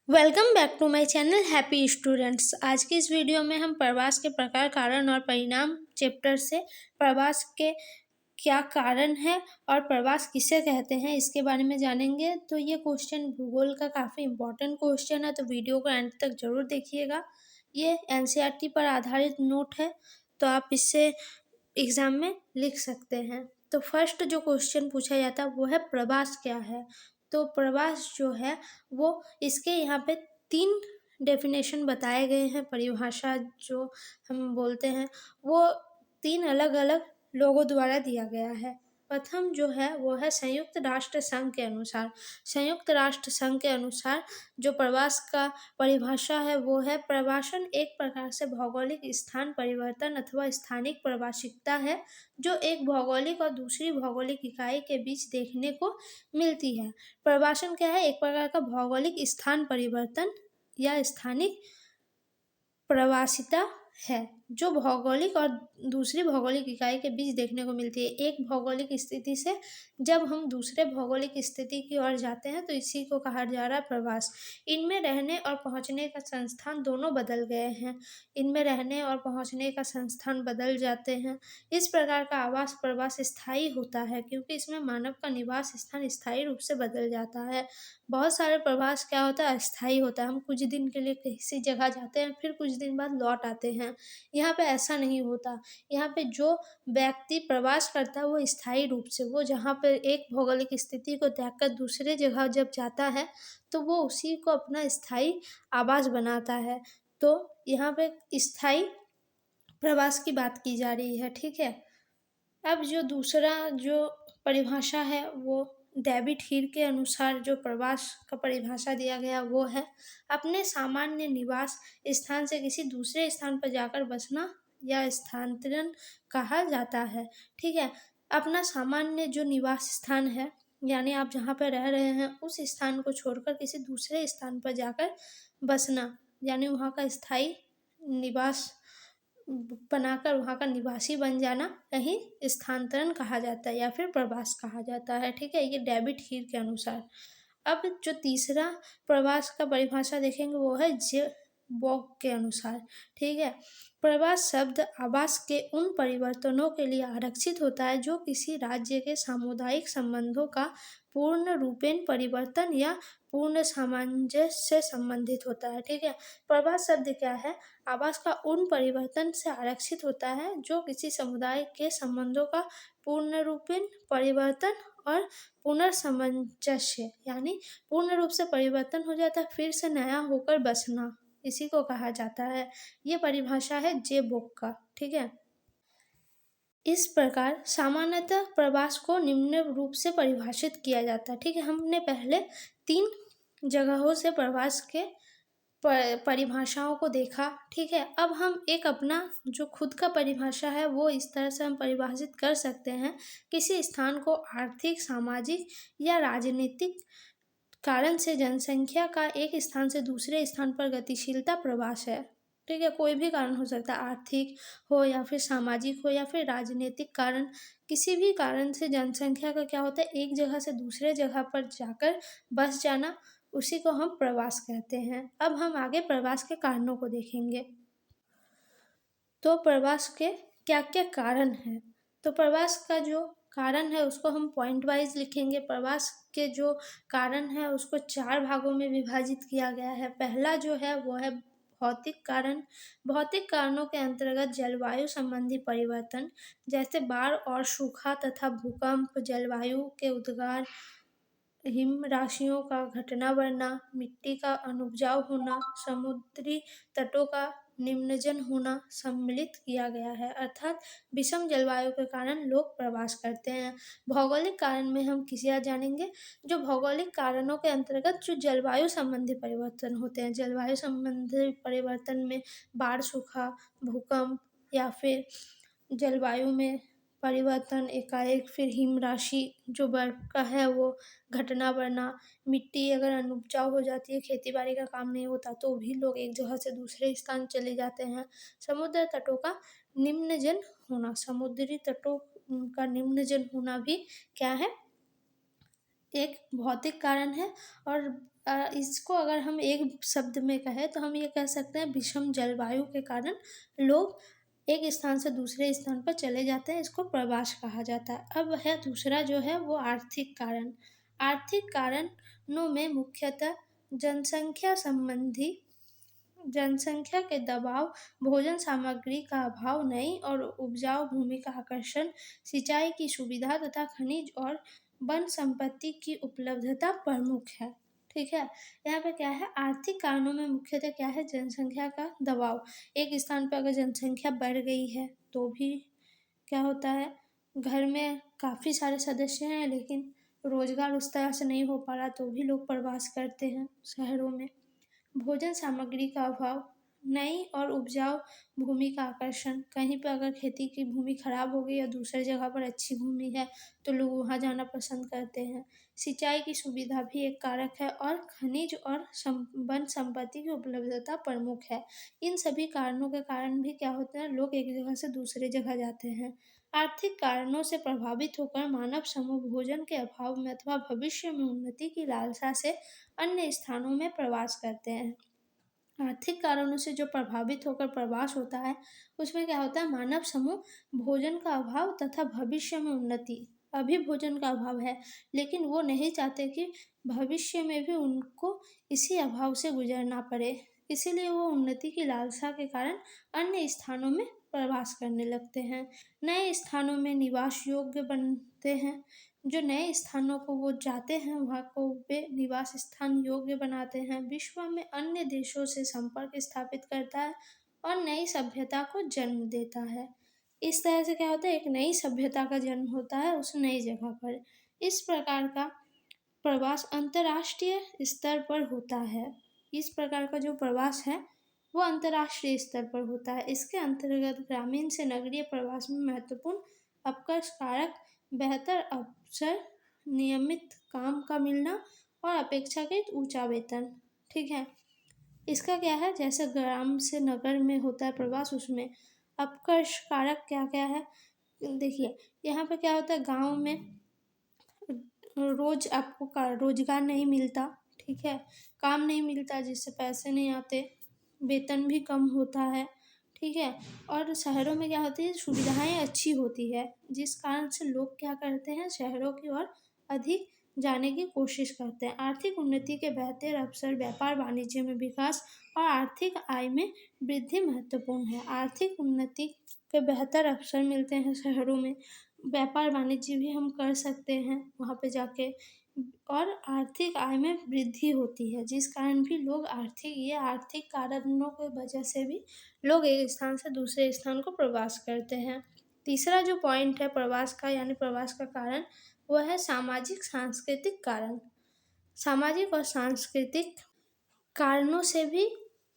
Welcome back to my channel happy students. आज की इस वीडियो में हम प्रवास के प्रकार, कारण और परिणाम चैप्टर से प्रवास के क्या कारण है और प्रवास किसे कहते हैं इसके बारे में जानेंगे। तो ये क्वेश्चन भूगोल का काफ़ी इम्पोर्टेंट क्वेश्चन है, तो वीडियो को एंड तक ज़रूर देखिएगा। ये एनसीईआरटी पर आधारित नोट है, तो आप इससे एग्ज़ाम में लिख सकते हैं। तो फर्स्ट जो क्वेश्चन पूछा जाता है वो है प्रवास क्या है। तो प्रवास जो है वो इसके यहाँ पे 3 डेफिनेशन बताए गए हैं। परिभाषा जो हम बोलते हैं वो 3 अलग-अलग लोगों द्वारा दिया गया है। प्रथम जो है वो है संयुक्त राष्ट्र संघ के अनुसार। संयुक्त राष्ट्र संघ के अनुसार जो प्रवास का परिभाषा है वो है प्रवासन एक प्रकार से भौगोलिक स्थान परिवर्तन अथवा स्थानिक प्रवासिकता है जो एक भौगोलिक और दूसरी भौगोलिक इकाई के बीच देखने को मिलती है। प्रवासन क्या है? एक प्रकार का भौगोलिक स्थान परिवर्तन या स्थानिक प्रवासिता है जो भौगोलिक और दूसरी भौगोलिक इकाई के बीच देखने को मिलती है। एक भौगोलिक स्थिति से जब हम दूसरे भौगोलिक स्थिति की ओर जाते हैं तो इसी को कहा जा रहा है प्रवास। इनमें रहने और पहुंचने का संस्थान दोनों बदल गए हैं। इनमें रहने और पहुंचने का संस्थान बदल जाते हैं। इस प्रकार का आवास प्रवास स्थायी होता है क्योंकि इसमें मानव का निवास स्थान स्थायी रूप से बदल जाता है। बहुत सारे प्रवास क्या होता है? अस्थायी होता है। हम कुछ दिन के लिए किसी जगह जाते हैं, फिर कुछ दिन बाद लौट आते हैं। यहाँ पे ऐसा नहीं होता। यहाँ पे जो व्यक्ति प्रवास करता है वो स्थायी रूप से, वो जहाँ पे एक भौगोलिक स्थिति को त्याग कर दूसरे जगह जब जाता है तो वो उसी को अपना स्थायी आवास बनाता है। तो यहाँ पे स्थायी प्रवास की बात की जा रही है, ठीक है। अब जो दूसरा जो परिभाषा है वो डेविड हीर के अनुसार जो प्रवास का परिभाषा दिया गया वो है अपने सामान्य निवास स्थान से किसी दूसरे स्थान पर जाकर बसना या स्थानांतरण कहा जाता है, ठीक है। अपना सामान्य जो निवास स्थान है यानी आप जहाँ पर रह रहे हैं उस स्थान को छोड़कर किसी दूसरे स्थान पर जाकर बसना यानी वहाँ का स्थायी निवास बनाकर वहाँ का निवासी बन जाना कहीं स्थानांतरण कहा जाता है या फिर प्रवास कहा जाता है, ठीक है। ये डेविड हीर के अनुसार। अब जो तीसरा प्रवास का परिभाषा देखेंगे वो है जे बॉक के अनुसार, ठीक है। प्रवास शब्द आवास के उन परिवर्तनों के लिए आरक्षित होता है जो किसी राज्य के सामुदायिक संबंधों का पूर्ण रूपेण परिवर्तन या पूर्ण सामंजस्य से संबंधित होता है, ठीक है। प्रवास शब्द क्या है? आवास का उन परिवर्तन से आरक्षित होता है जो किसी समुदाय के संबंधों का पूर्ण रूपेण परिवर्तन और पुनर्सामंजस्य यानी पूर्ण रूप से परिवर्तन हो जाता है, फिर से नया होकर बसना, इसी को कहा जाता है। ये परिभाषा है जे बोक का, ठीक है। इस प्रकार सामान्यतः प्रवास को निम्न रूप से परिभाषित किया जाता है, ठीक है। हमने पहले 3 जगहों से प्रवास के परिभाषाओं को देखा, ठीक है। अब हम एक अपना जो खुद का परिभाषा है वो इस तरह से हम परिभाषित कर सकते हैं। किसी स्थान को आर्थिक, सामाजिक या राजनीतिक कारण से जनसंख्या का एक स्थान से दूसरे स्थान पर गतिशीलता प्रवास है, ठीक है। कोई भी कारण हो सकता है, आर्थिक हो या फिर सामाजिक हो या फिर राजनीतिक कारण। किसी भी कारण से जनसंख्या का क्या होता है? एक जगह से दूसरे जगह पर जाकर बस जाना, उसी को हम प्रवास कहते हैं। अब हम आगे प्रवास के कारणों को देखेंगे। तो प्रवास के क्या क्या कारण हैं? तो प्रवास का जो कारण है उसको हम पॉइंट वाइज लिखेंगे। प्रवास के जो कारण है उसको 4 भागों में विभाजित किया गया है। पहला जो है वो है भौतिक कारण। भौतिक कारणों के अंतर्गत जलवायु संबंधी परिवर्तन जैसे बाढ़ और सूखा तथा भूकंप, जलवायु के उद्गार, हिम राशियों का घटना बढ़ना, मिट्टी का अनुपजाऊ होना, समुद्री तटों का निम्नजन होना सम्मिलित किया गया है। अर्थात विषम जलवायु के कारण लोग प्रवास करते हैं। भौगोलिक कारण में हम किसे जानेंगे? जो भौगोलिक कारणों के अंतर्गत जो जलवायु संबंधी परिवर्तन होते हैं, जलवायु संबंधी परिवर्तन में बाढ़, सूखा, भूकंप या फिर जलवायु में परिवर्तन एकाएक, फिर हिम राशि जो बर्फ का है वो घटना बढ़ना, मिट्टी अगर अनुपजाऊ हो जाती है, खेती बाड़ी का काम नहीं होता तो भी लोग एक जगह से दूसरे स्थान चले जाते हैं। समुद्र तटों का निम्नजन होना, समुद्री तटों का निम्नजन होना भी क्या है? एक भौतिक कारण है। और इसको अगर हम एक शब्द में कहें तो हम ये कह सकते हैं विषम जलवायु के कारण लोग एक स्थान से दूसरे स्थान पर चले जाते हैं, इसको प्रवास कहा जाता है। अब है दूसरा जो है वो आर्थिक कारण। आर्थिक कारणों में मुख्यतः जनसंख्या संबंधी जनसंख्या के दबाव, भोजन सामग्री का अभाव, नई और उपजाऊ भूमि का आकर्षण, सिंचाई की सुविधा तथा खनिज और वन संपत्ति की उपलब्धता प्रमुख है। ठीक है, यहाँ पे क्या है, आर्थिक कारणों में मुख्यतः क्या है, जनसंख्या का दबाव। एक स्थान पर अगर जनसंख्या बढ़ गई है तो भी क्या होता है, घर में काफ़ी सारे सदस्य हैं लेकिन रोजगार उस तरह से नहीं हो पा रहा तो भी लोग प्रवास करते हैं शहरों में। भोजन सामग्री का अभाव, नई और उपजाऊ भूमि का आकर्षण, कहीं पर अगर खेती की भूमि खराब हो गई या दूसरी जगह पर अच्छी भूमि है तो लोग वहाँ जाना पसंद करते हैं। सिंचाई की सुविधा भी एक कारक है और खनिज और वन संपत्ति की उपलब्धता प्रमुख है। इन सभी कारणों के कारण भी क्या होता है, लोग एक जगह से दूसरी जगह जाते हैं। आर्थिक कारणों से प्रभावित होकर मानव समूह भोजन के अभाव में अथवा भविष्य में उन्नति की लालसा से अन्य स्थानों में प्रवास करते हैं। आर्थिक कारणों से जो प्रभावित होकर प्रवास होता है उसमें क्या होता है, मानव समूह भोजन का अभाव तथा भविष्य में उन्नति। अभी भोजन का अभाव है लेकिन वो नहीं चाहते कि भविष्य में भी उनको इसी अभाव से गुजरना पड़े, इसीलिए वो उन्नति की लालसा के कारण अन्य स्थानों में प्रवास करने लगते हैं। नए स्थानों में निवास योग्य बनते हैं। जो नए स्थानों को वो जाते हैं वहाँ को वे निवास स्थान योग्य बनाते हैं, विश्व में अन्य देशों से संपर्क स्थापित करता है और नई सभ्यता को जन्म देता है। इस तरह से क्या होता है, एक नई सभ्यता का जन्म होता है उस नई जगह पर। इस प्रकार का प्रवास अंतर्राष्ट्रीय स्तर पर होता है। इस प्रकार का जो प्रवास है वो अंतर्राष्ट्रीय स्तर पर होता है। इसके अंतर्गत ग्रामीण से नगरीय प्रवास में महत्वपूर्ण अपकर्ष कारक बेहतर अवसर, नियमित काम का मिलना और अपेक्षाकृत ऊंचा वेतन। ठीक है, इसका क्या है, जैसे ग्राम से नगर में होता है प्रवास, उसमें अपकर्ष कारक क्या क्या है। देखिए यहाँ पे क्या होता है, गांव में रोज आपको रोजगार नहीं मिलता, ठीक है, काम नहीं मिलता जिससे पैसे नहीं आते, वेतन भी कम होता है, ठीक है। और शहरों में क्या होती है, सुविधाएं अच्छी होती है जिस कारण से लोग क्या करते हैं, शहरों की ओर अधिक जाने की कोशिश करते हैं। आर्थिक उन्नति के बेहतर अवसर, व्यापार वाणिज्य में विकास और आर्थिक आय में वृद्धि महत्वपूर्ण है। आर्थिक उन्नति के बेहतर अवसर मिलते हैं शहरों में, व्यापार वाणिज्य भी हम कर सकते हैं वहाँ पे जाके, और आर्थिक आय में वृद्धि होती है जिस कारण भी लोग आर्थिक कारणों की वजह से भी लोग एक स्थान से दूसरे स्थान को प्रवास करते हैं। तीसरा जो पॉइंट है प्रवास का, यानी प्रवास का कारण, वह है सामाजिक सांस्कृतिक कारण। सामाजिक और सांस्कृतिक कारणों से भी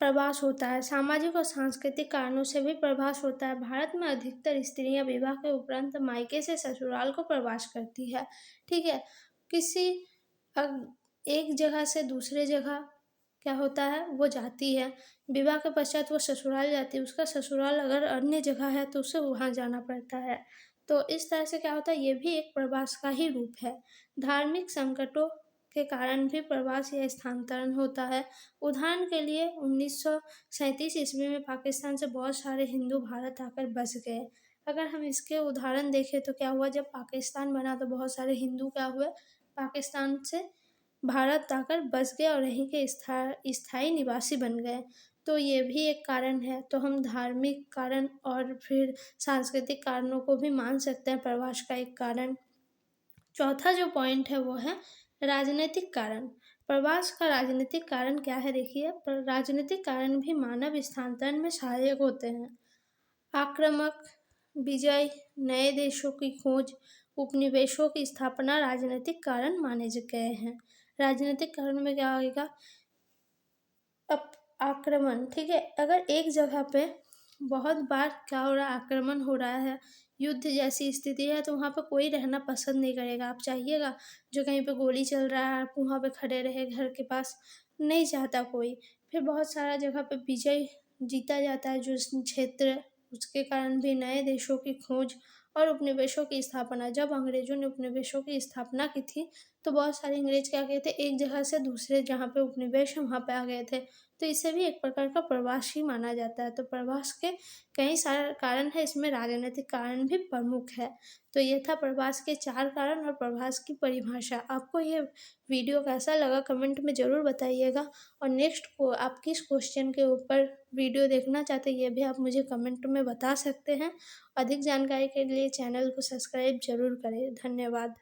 प्रवास होता है। सामाजिक और सांस्कृतिक कारणों से भी प्रवास होता है। भारत में अधिकतर स्त्रियां विवाह के उपरांत मायके से ससुराल को प्रवास करती है, ठीक है। किसी एक जगह से दूसरे जगह क्या होता है, वो जाती है, विवाह के पश्चात वो ससुराल जाती है, उसका ससुराल अगर अन्य जगह है तो उसे वहाँ जाना पड़ता है। तो इस तरह से क्या होता है, ये भी एक प्रवास का ही रूप है। धार्मिक संकटों के कारण भी प्रवास या स्थानांतरण होता है। उदाहरण के लिए 1937 ईस्वी में पाकिस्तान से बहुत सारे हिंदू भारत आकर बस गए। अगर हम इसके उदाहरण देखें तो क्या हुआ, जब पाकिस्तान बना तो बहुत सारे हिंदू क्या हुए, पाकिस्तान से भारत आकर बस गए और यहीं के स्थायी निवासी बन गए। तो ये भी एक कारण है। तो हम धार्मिक कारण और फिर सांस्कृतिक कारणों को भी मान सकते हैं प्रवास का एक कारण। चौथा जो पॉइंट है वो है राजनीतिक कारण। प्रवास का राजनीतिक कारण क्या है, देखिए राजनीतिक कारण भी मानव स्थानांतरण में सहायक होते हैं। आक्रामक विजय, नए देशों की खोज, उपनिवेशों की स्थापना राजनीतिक कारण माने गए हैं। राजनीतिक कारण में क्या होगा, आक्रमण, ठीक है। अगर एक जगह पे बहुत बार क्या हो रहा है, आक्रमण हो रहा है, युद्ध जैसी स्थिति है, तो वहाँ पे कोई रहना पसंद नहीं करेगा। आप चाहिएगा जो कहीं पे गोली चल रहा है आप वहाँ पे खड़े रहे घर के पास, नहीं चाहता कोई। फिर बहुत सारा जगह पे विजय जीता जाता है जो क्षेत्र, उसके कारण भी नए देशों की खोज और उपनिवेशों की स्थापना। जब अंग्रेजों ने उपनिवेशों की स्थापना की थी तो बहुत सारे अंग्रेज क्या किए थे, एक जगह से दूसरे जहाँ पे उपनिवेश है वहाँ पे आ गए थे। तो इसे भी एक प्रकार का प्रवास ही माना जाता है। तो प्रवास के कई सारे कारण है, इसमें राजनीतिक कारण भी प्रमुख है। तो ये था प्रवास के 4 कारण और प्रवास की परिभाषा। आपको ये वीडियो कैसा लगा कमेंट में ज़रूर बताइएगा, और नेक्स्ट को आप किस क्वेश्चन के ऊपर वीडियो देखना चाहते हैं ये भी आप मुझे कमेंट में बता सकते हैं। अधिक जानकारी के लिए चैनल को सब्सक्राइब ज़रूर करें। धन्यवाद।